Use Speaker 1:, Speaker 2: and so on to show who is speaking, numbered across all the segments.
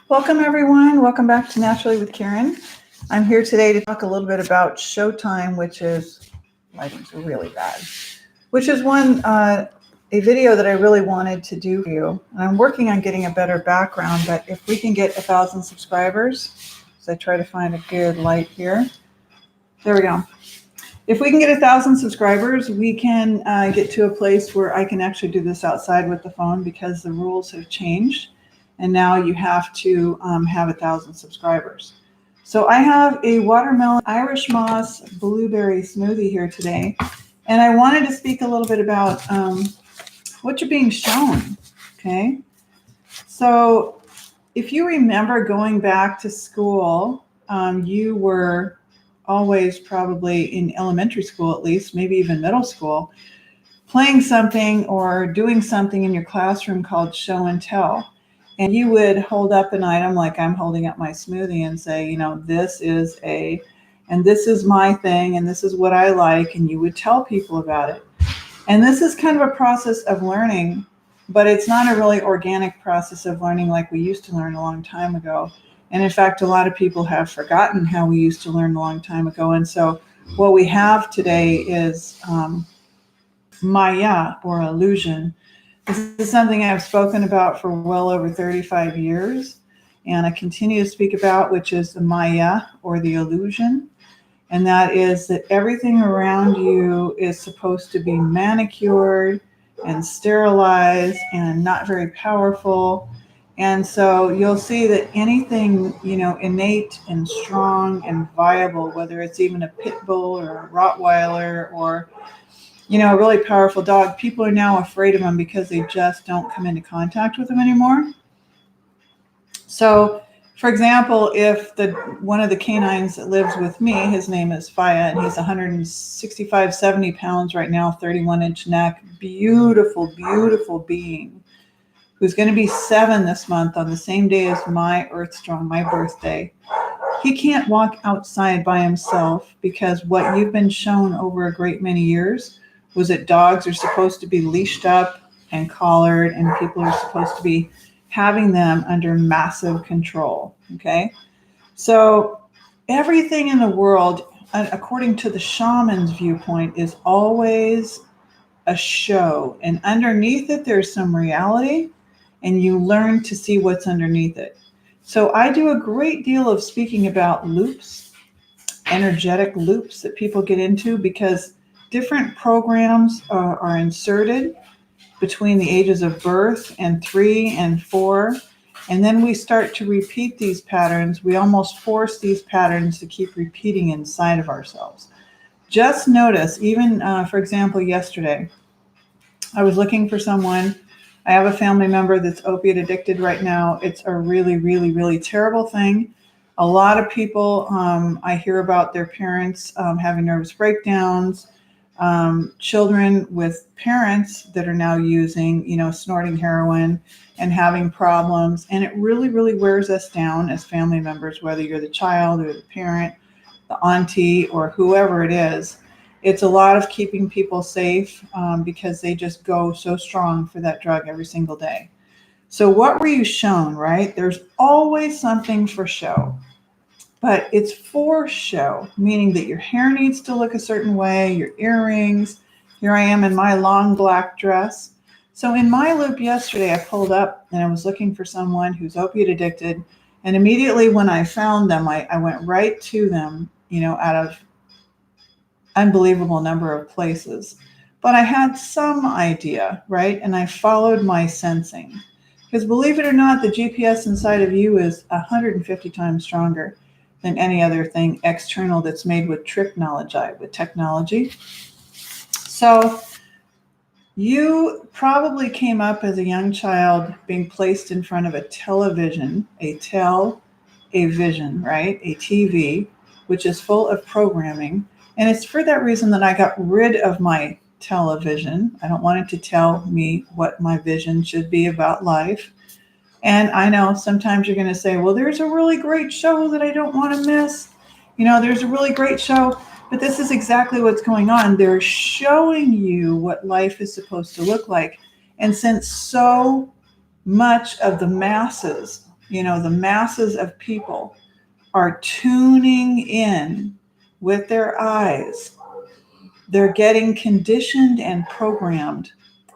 Speaker 1: Welcome, everyone. Welcome back to Naturally with Karen. I'm here today to talk a little bit about Showtime, which is, lighting's really bad, which is a video that I really wanted to do for you. And I'm working on getting a better background, but if we can get 1,000 subscribers, so I try to find a good light here. There we go. If we can get 1,000 subscribers, we can get to a place where I can actually do this outside with the phone because the rules have changed. And now you have to have 1,000 subscribers. So I have a watermelon Irish moss blueberry smoothie here today. And I wanted to speak a little bit about what you're being shown, okay? So if you remember going back to school, you were always probably in elementary school at least, maybe even middle school, playing something or doing something in your classroom called show and tell. And you would hold up an item like I'm holding up my smoothie and say, this is and this is my thing, and this is what I like, and you would tell people about it. And this is kind of a process of learning, but it's not a really organic process of learning like we used to learn a long time ago. And in fact, a lot of people have forgotten how we used to learn a long time ago. And so what we have today is Maya, or illusion. This is something I've spoken about for well over 35 years, and I continue to speak about, which is the Maya, or the illusion. And that is that everything around you is supposed to be manicured and sterilized and not very powerful. And so you'll see that anything, innate and strong and viable, whether it's even a pit bull or a Rottweiler or a really powerful dog, people are now afraid of them because they just don't come into contact with them anymore. So, for example, if one of the canines that lives with me, his name is Faya, and he's 165, 70 pounds right now, 31-inch neck, beautiful, beautiful being, who's going to be 7 this month on the same day as my Earthstrong, my birthday. He can't walk outside by himself because what you've been shown over a great many years was that dogs are supposed to be leashed up and collared, and people are supposed to be having them under massive control, okay? So everything in the world, according to the shaman's viewpoint, is always a show. And underneath it, there's some reality, and you learn to see what's underneath it. So I do a great deal of speaking about loops, energetic loops that people get into, because different programs are inserted between the ages of birth and 3 and 4. And then we start to repeat these patterns. We almost force these patterns to keep repeating inside of ourselves. Just notice, even for example, yesterday, I was looking for someone. I have a family member that's opiate addicted right now. It's a really, really, really terrible thing. A lot of people, I hear about their parents having nervous breakdowns, children with parents that are now using, snorting heroin and having problems. And it really, really wears us down as family members, whether you're the child or the parent, the auntie, or whoever it is. It's a lot of keeping people safe because they just go so strong for that drug every single day. So what were you shown, right? There's always something for show. But it's for show, meaning that your hair needs to look a certain way, your earrings. Here I am in my long black dress. So in my loop yesterday, I pulled up and I was looking for someone who's opiate addicted. And immediately when I found them, I went right to them, out of unbelievable number of places. But I had some idea, right? And I followed my sensing. Because believe it or not, the GPS inside of you is 150 times stronger than any other thing external that's made with with technology. So you probably came up as a young child being placed in front of a television, a vision, right? A TV, which is full of programming. And it's for that reason that I got rid of my television. I don't want it to tell me what my vision should be about life. And I know sometimes you're going to say, well, there's a really great show that I don't want to miss. There's a really great show, but this is exactly what's going on. They're showing you what life is supposed to look like. And since so much of the masses The masses of people are tuning in with their eyes. They're getting conditioned and programmed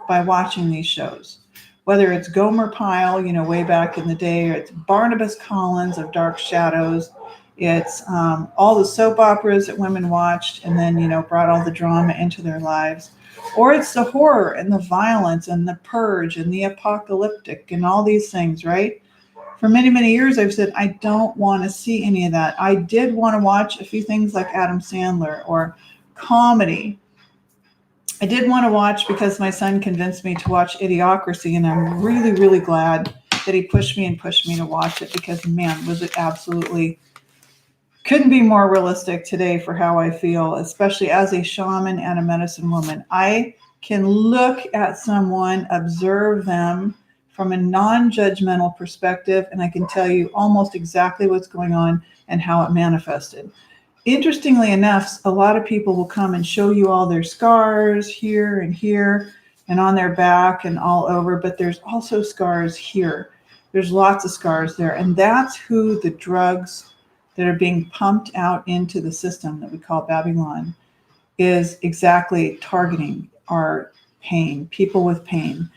Speaker 1: by watching these shows. Whether it's Gomer Pyle, way back in the day, or it's Barnabas Collins of Dark Shadows, it's all the soap operas that women watched and then, brought all the drama into their lives. Or it's the horror and the violence and the purge and the apocalyptic and all these things, right? For many, many years, I've said, I don't want to see any of that. I did want to watch a few things like Adam Sandler or comedy. I did want to watch because my son convinced me to watch Idiocracy, and I'm really, really glad that he pushed me to watch it because, man, was it absolutely couldn't be more realistic today for how I feel, especially as a shaman and a medicine woman. I can look at someone, observe them from a non-judgmental perspective, and I can tell you almost exactly what's going on and how it manifested. Interestingly enough, a lot of people will come and show you all their scars here and on their back and all over, but there's also scars here. There's lots of scars there, and that's who the drugs that are being pumped out into the system that we call Babylon is exactly targeting our pain, people with pain.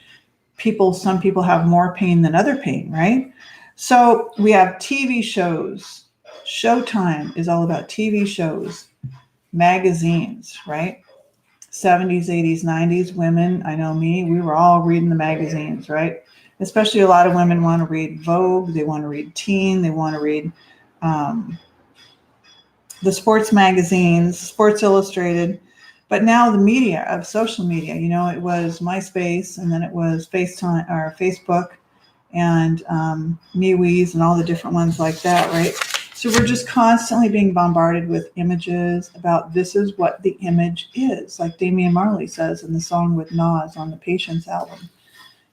Speaker 1: Some people have more pain than other pain, right? So we have TV shows. Showtime is all about TV shows, magazines, right? 70s, 80s, 90s, women, I know me, we were all reading the magazines, right? Especially a lot of women want to read Vogue, they want to read Teen, they want to read the sports magazines, Sports Illustrated, but now the media of social media, it was MySpace, and then it was FaceTime or Facebook, and MeWe's, and all the different ones like that, right? So we're just constantly being bombarded with images about this is what the image is, like Damian Marley says in the song with Nas on the Patience album.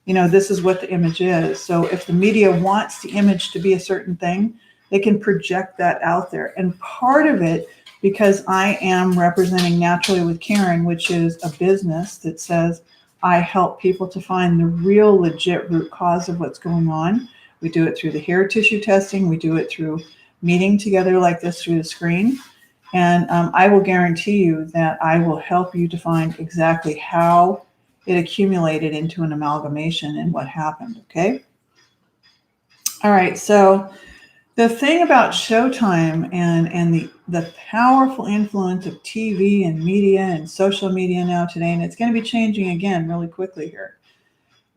Speaker 1: This is what the image is. So if the media wants the image to be a certain thing, they can project that out there. And part of it, because I am representing Naturally with Karen, which is a business that says I help people to find the real legit root cause of what's going on. We do it through the hair tissue testing. We do it through meeting together like this through the screen. And I will guarantee you that I will help you to find exactly how it accumulated into an amalgamation and what happened, okay? All right, so the thing about Showtime and the powerful influence of TV and media and social media now today, and it's going to be changing again really quickly here,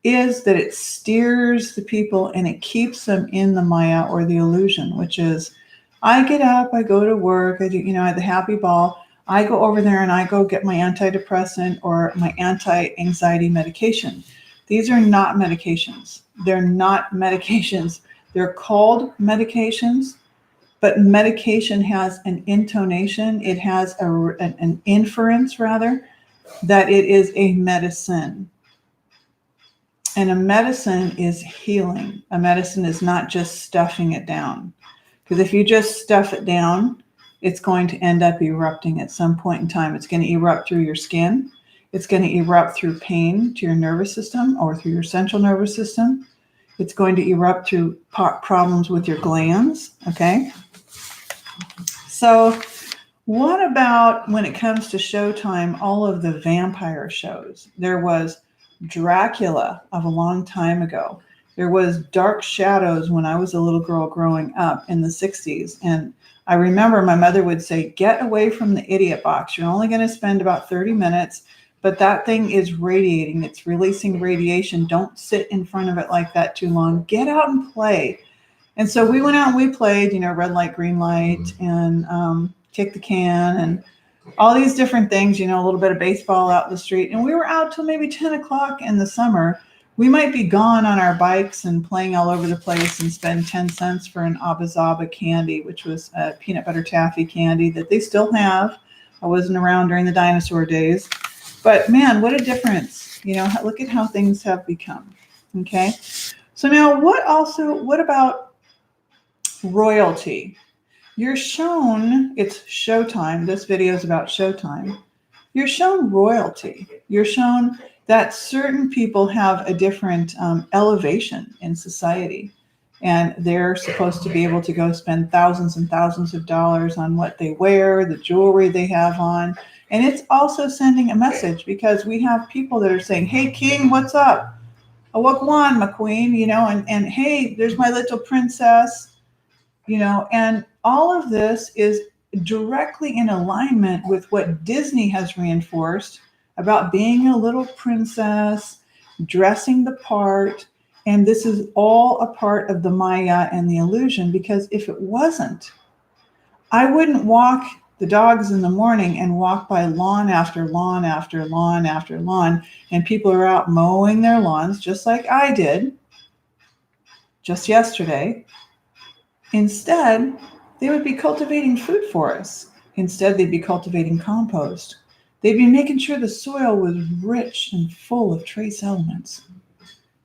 Speaker 1: is that it steers the people and it keeps them in the Maya or the illusion, which is I get up, I go to work, I do, at the happy ball, I go over there and I go get my antidepressant or my anti-anxiety medication. These are not medications. They're not medications. They're called medications, but medication has an intonation. It has an inference, rather, that it is a medicine. And a medicine is healing. A medicine is not just stuffing it down. Because if you just stuff it down, it's going to end up erupting at some point in time. It's going to erupt through your skin. It's going to erupt through pain to your nervous system or through your central nervous system. It's going to erupt through problems with your glands, okay? So what about when it comes to Showtime, all of the vampire shows? There was Dracula of a long time ago. There was Dark Shadows when I was a little girl growing up in the 60s. And I remember my mother would say, get away from the idiot box. You're only going to spend about 30 minutes, but that thing is radiating. It's releasing radiation. Don't sit in front of it like that too long. Get out and play. And so we went out and we played, red light, green light, and kick the can, and all these different things, a little bit of baseball out in the street. And we were out till maybe 10 o'clock in the summer. We might be gone on our bikes and playing all over the place and spend 10 cents for an Abba Zaba candy, which was a peanut butter taffy candy that they still have. I wasn't around during the dinosaur days. But man, what a difference. Look at how things have become. Okay. So now what about royalty? You're shown, it's Showtime. This video is about Showtime. You're shown royalty. You're shown that certain people have a different elevation in society. and they're supposed to be able to go spend thousands and thousands of dollars on what they wear, the jewelry they have on. And it's also sending a message, because we have people that are saying, hey, King, what's up? Oh, wagwan, my queen, and hey, there's my little princess, and all of this is directly in alignment with what Disney has reinforced about being a little princess, dressing the part. And this is all a part of the Maya and the illusion, because if it wasn't, I wouldn't walk the dogs in the morning and walk by lawn after lawn after lawn after lawn, and people are out mowing their lawns just like I did just yesterday. Instead, they would be cultivating food for us. Instead, they'd be cultivating compost. They'd be making sure the soil was rich and full of trace elements.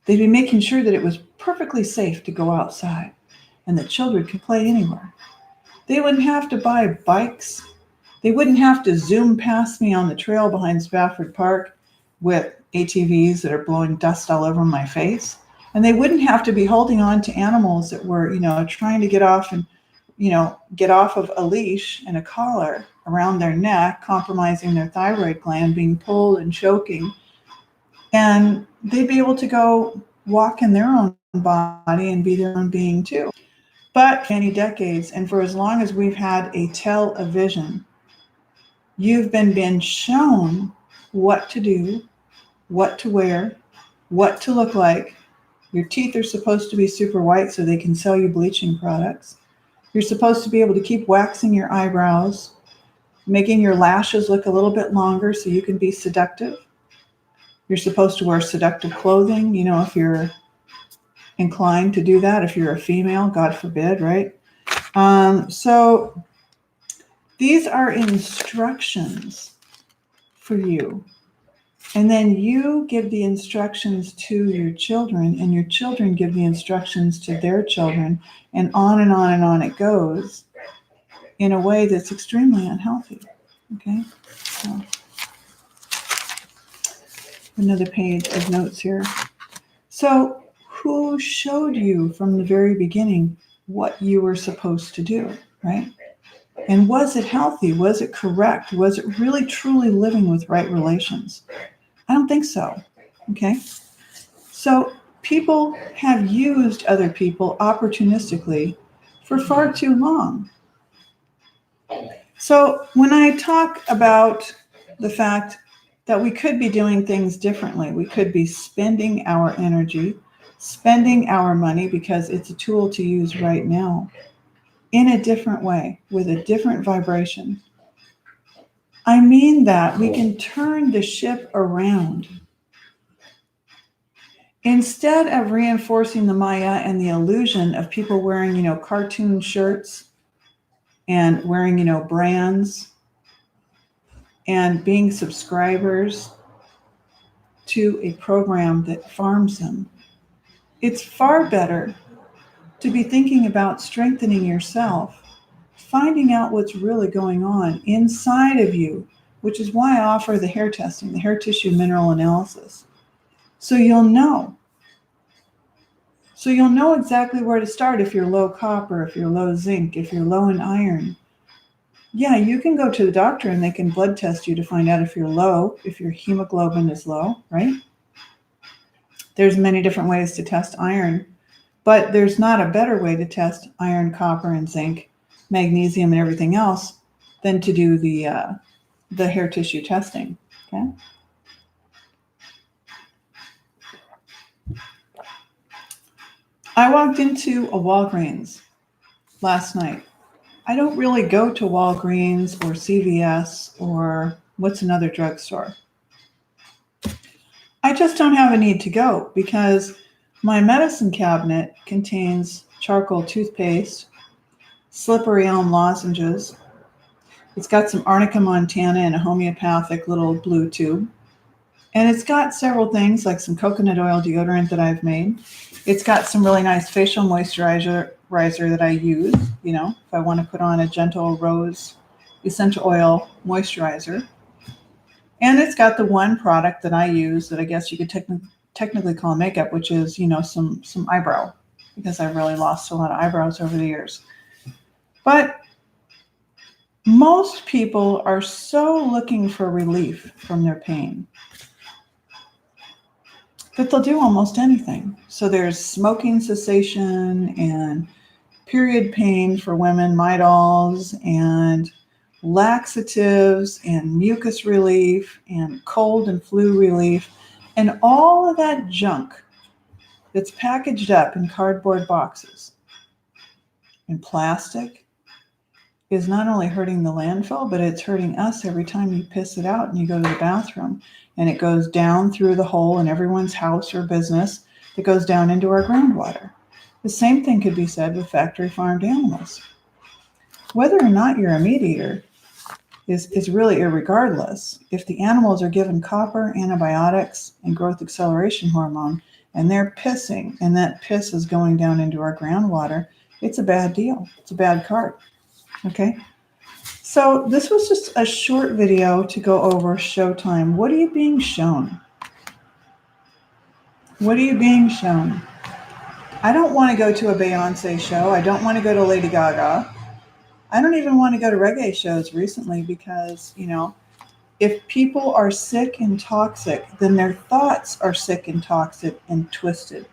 Speaker 1: They'd be making sure that it was perfectly safe to go outside and that children could play anywhere. They wouldn't have to buy bikes. They wouldn't have to zoom past me on the trail behind Spafford Park with ATVs that are blowing dust all over my face. And they wouldn't have to be holding on to animals that were, trying to get off of a leash and a collar around their neck, compromising their thyroid gland, being pulled and choking. And they'd be able to go walk in their own body and be their own being too. But for many decades, and for as long as we've had a television, you've been shown what to do, what to wear, what to look like. Your teeth are supposed to be super white so they can sell you bleaching products. You're supposed to be able to keep waxing your eyebrows, making your lashes look a little bit longer so you can be seductive. You're supposed to wear seductive clothing, if you're inclined to do that, if you're a female, God forbid, right? So these are instructions for you. And then you give the instructions to your children, and your children give the instructions to their children, and on and on and on it goes in a way that's extremely unhealthy. Okay? So, another page of notes here. So, who showed you from the very beginning what you were supposed to do, right? And was it healthy? Was it correct? Was it really truly living with right relations? I don't think so. Okay. So people have used other people opportunistically for far too long. So when I talk about the fact that we could be doing things differently, we could be spending our energy, spending our money, because it's a tool to use right now, in a different way, with a different vibration. I mean that we can turn the ship around. Instead of reinforcing the Maya and the illusion of people wearing, cartoon shirts and wearing, brands and being subscribers to a program that farms them, it's far better to be thinking about strengthening yourself, finding out what's really going on inside of you, which is why I offer the hair testing, the hair tissue mineral analysis. So you'll know. So you'll know exactly where to start if you're low copper, if you're low zinc, if you're low in iron. Yeah, you can go to the doctor and they can blood test you to find out if you're low, if your hemoglobin is low, right? There's many different ways to test iron, but there's not a better way to test iron, copper, and zinc, magnesium, and everything else than to do the hair tissue testing, okay? I walked into a Walgreens last night. I don't really go to Walgreens or CVS or what's another drugstore. I just don't have a need to go because my medicine cabinet contains charcoal toothpaste, slippery elm lozenges. It's got some Arnica montana in a homeopathic little blue tube. And it's got several things like some coconut oil deodorant that I've made. It's got some really nice facial moisturizer that I use, if I want to put on a gentle rose essential oil moisturizer. And it's got the one product that I use that I guess you could technically call makeup, which is, some eyebrow, because I've really lost a lot of eyebrows over the years. But most people are so looking for relief from their pain that they'll do almost anything. So there's smoking cessation and period pain for women, Midols, and laxatives and mucus relief and cold and flu relief, and all of that junk that's packaged up in cardboard boxes and plastic is not only hurting the landfill, but it's hurting us every time you piss it out and you go to the bathroom, and it goes down through the hole in everyone's house or business that goes down into our groundwater. The same thing could be said with factory farmed animals. Whether or not you're a meat eater is really irregardless. If the animals are given copper, antibiotics, and growth acceleration hormone, and they're pissing, and that piss is going down into our groundwater, it's a bad deal. It's a bad cart. Okay? So this was just a short video to go over Showtime. What are you being shown? What are you being shown? I don't want to go to a Beyonce show. I don't want to go to Lady Gaga. I don't even want to go to reggae shows recently because, if people are sick and toxic, then their thoughts are sick and toxic and twisted.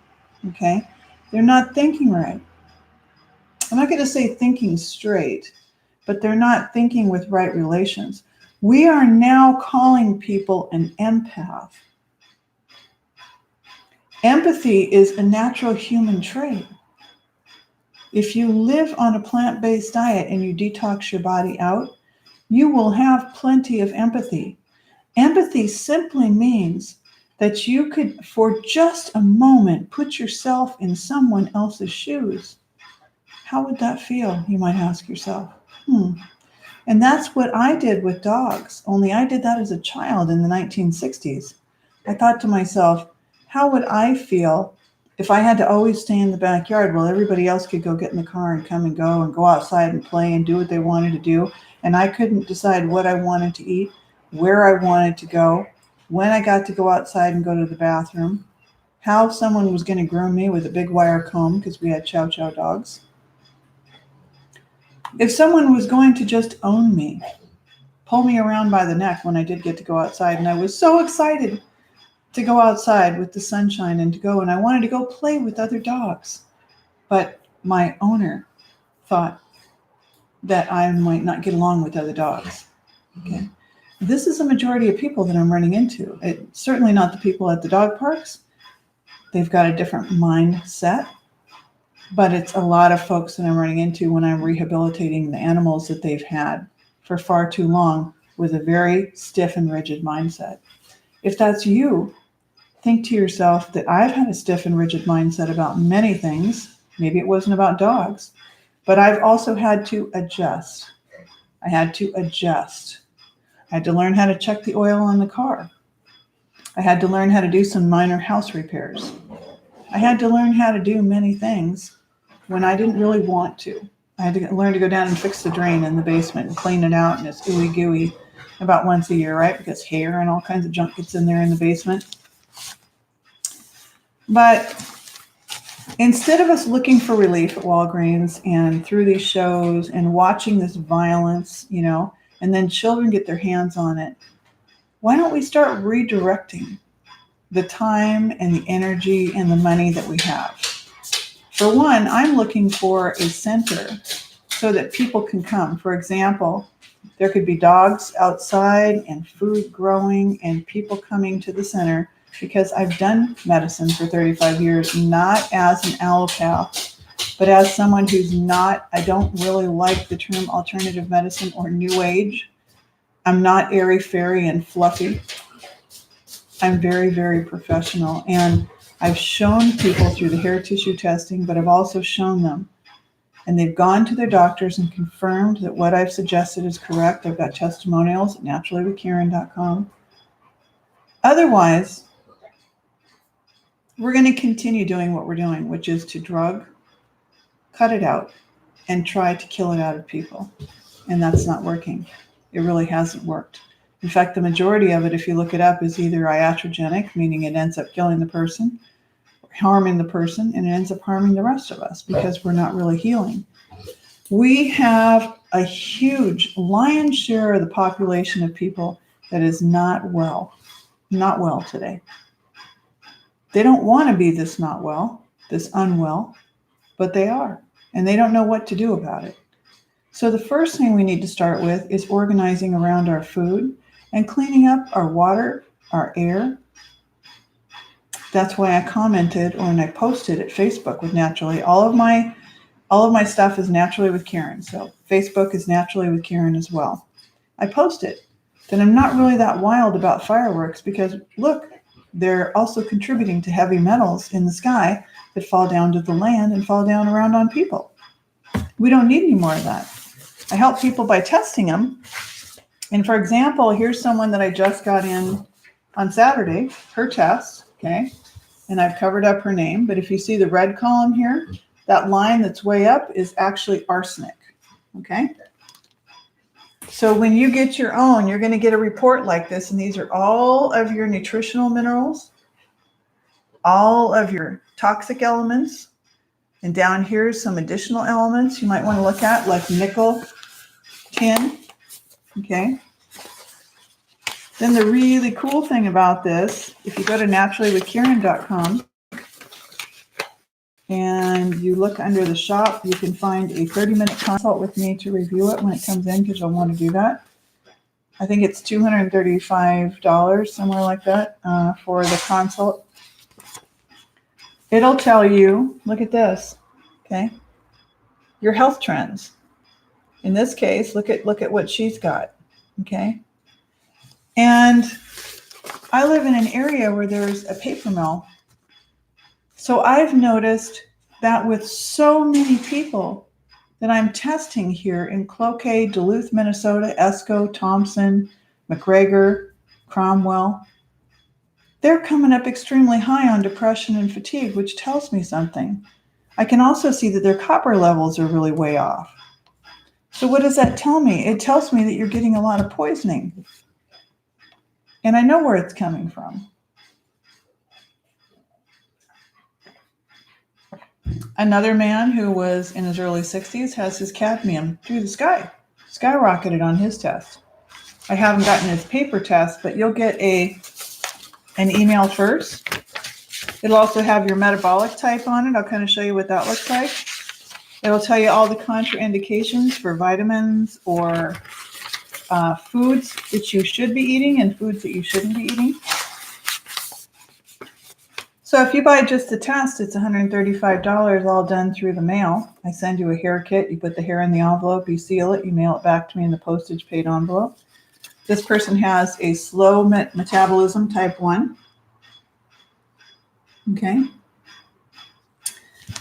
Speaker 1: Okay? They're not thinking right. I'm not going to say thinking straight, but they're not thinking with right relations. We are now calling people an empath. Empathy is a natural human trait. If you live on a plant-based diet and you detox your body out, you will have plenty of empathy. Empathy simply means that you could, for just a moment, put yourself in someone else's shoes. How would that feel, you might ask yourself? And that's what I did with dogs, only I did that as a child in the 1960s. I thought to myself, how would I feel if I had to always stay in the backyard while everybody else could go get in the car and come and go outside and play and do what they wanted to do, and I couldn't decide what I wanted to eat, where I wanted to go, when I got to go outside and go to the bathroom, how someone was going to groom me with a big wire comb because we had chow chow dogs. If someone was going to just own me, pull me around by the neck when I did get to go outside, and I was so excited to go outside with the sunshine and I wanted to go play with other dogs. But my owner thought that I might not get along with other dogs. Okay. This is a majority of people that I'm running into. It's certainly not the people at the dog parks. They've got a different mindset, but it's a lot of folks that I'm running into when I'm rehabilitating the animals that they've had for far too long with a very stiff and rigid mindset. If that's you, think to yourself that I've had a stiff and rigid mindset about many things. Maybe it wasn't about dogs, but I've also had to adjust. I had to learn how to check the oil on the car. I had to learn how to do some minor house repairs. I had to learn how to do many things when I didn't really want to. I had to learn to go down and fix the drain in the basement and clean it out, and it's ooey gooey about once a year, right? Because hair and all kinds of junk gets in there in the basement. But instead of us looking for relief at Walgreens and through these shows and watching this violence, and then children get their hands on it, why don't we start redirecting the time and the energy and the money that we have? For one, I'm looking for a center so that people can come. For example, there could be dogs outside and food growing and people coming to the center, because I've done medicine for 35 years, not as an allopath, but as someone who's not, I don't really like the term alternative medicine or new age. I'm not airy-fairy and fluffy. I'm very, very professional. And I've shown people through the hair tissue testing, but I've also shown them. And they've gone to their doctors and confirmed that what I've suggested is correct. I've got testimonials at naturallywithkaren.com. Otherwise, we're going to continue doing what we're doing, which is to drug, cut it out, and try to kill it out of people. And that's not working. It really hasn't worked. In fact, the majority of it, if you look it up, is either iatrogenic, meaning it ends up killing the person, or harming the person, and it ends up harming the rest of us because we're not really healing. We have a huge lion's share of the population of people that is not well today. They don't want to be this not well, this unwell, but they are, and they don't know what to do about it. So the first thing we need to start with is organizing around our food and cleaning up our water, our air. That's why I commented when I posted at Facebook with Naturally. All of my stuff is Naturally with Karen. So Facebook is Naturally with Karen as well. I posted that I'm not really that wild about fireworks because look, they're also contributing to heavy metals in the sky that fall down to the land and fall down around on people. We don't need any more of that. I help people by testing them. And for example, here's someone that I just got in on Saturday, her test, okay? And I've covered up her name, but if you see the red column here, that line that's way up is actually arsenic, okay? So when you get your own, you're going to get a report like this, and these are all of your nutritional minerals, all of your toxic elements, and down here's some additional elements you might want to look at, like nickel, tin, okay? Then the really cool thing about this, if you go to naturallywithkaren.com and you look under the shop, you can find a 30-minute consult with me to review it when it comes in, because you'll want to do that. I think it's $235, somewhere like that, for the consult. It'll tell you, look at this, okay, your health trends. In this case, look at what she's got, okay? And I live in an area where there's a paper mill. So I've noticed that with so many people that I'm testing here in Cloquet, Duluth, Minnesota, Esco, Thompson, McGregor, Cromwell, they're coming up extremely high on depression and fatigue, which tells me something. I can also see that their copper levels are really way off. So what does that tell me? It tells me that you're getting a lot of poisoning. And I know where it's coming from. Another man who was in his early 60s has his cadmium through the sky, skyrocketed on his test. I haven't gotten his paper test, but you'll get an email first. It'll also have your metabolic type on it. I'll kind of show you what that looks like. It'll tell you all the contraindications for vitamins or foods that you should be eating and foods that you shouldn't be eating. So if you buy just the test, it's $135, all done through the mail. I send you a hair kit. You put the hair in the envelope, you seal it, you mail it back to me in the postage paid envelope. This person has a slow metabolism, type 1. Okay.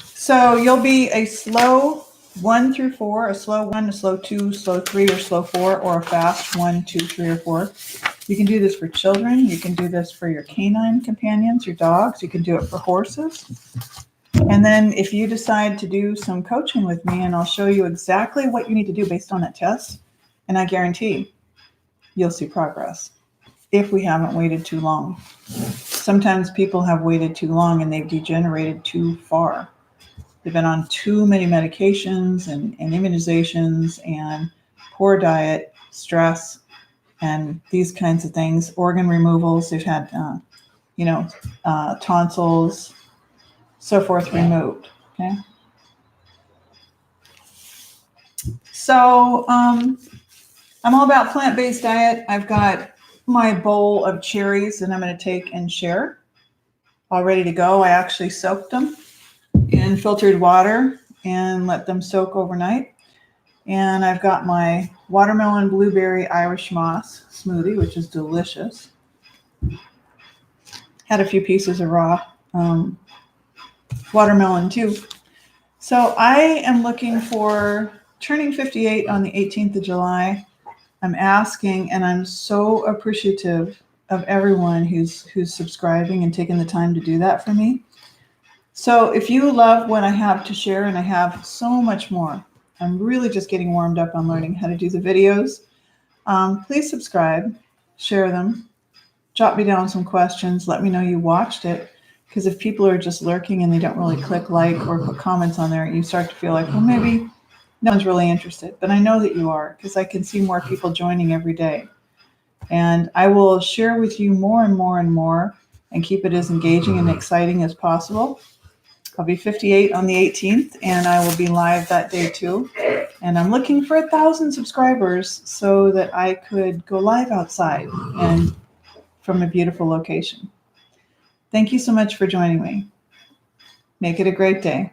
Speaker 1: So you'll be a slow 1 through 4, a slow 1, a slow 2, slow 3, or slow 4, or a fast 1, 2, 3, or 4. You can do this for children. You can do this for your canine companions, your dogs. You can do it for horses. And then if you decide to do some coaching with me, and I'll show you exactly what you need to do based on that test, and I guarantee you'll see progress if we haven't waited too long. Sometimes people have waited too long and they've degenerated too far. They've been on too many medications and immunizations and poor diet, stress, and these kinds of things, organ removals. They've had, tonsils, so forth, removed. Okay. So I'm all about plant-based diet. I've got my bowl of cherries that I'm going to take and share, all ready to go. I actually soaked them in filtered water and let them soak overnight. And I've got my watermelon blueberry Irish moss smoothie, which is delicious. Had a few pieces of raw watermelon too. So I am looking for turning 58 on the 18th of July. I'm asking, and I'm so appreciative of everyone who's subscribing and taking the time to do that for me. So if you love what I have to share, and I have so much more, I'm really just getting warmed up on learning how to do the videos. Please subscribe, share them, jot me down some questions, let me know you watched it, Because if people are just lurking and they don't really click like or put comments on there, you start to feel like, well, maybe no one's really interested. But I know that you are, because I can see more people joining every day. And I will share with you more and more and more and keep it as engaging and exciting as possible. I'll be 58 on the 18th, and I will be live that day too. And I'm looking for 1,000 subscribers so that I could go live outside and from a beautiful location. Thank you so much for joining me. Make it a great day.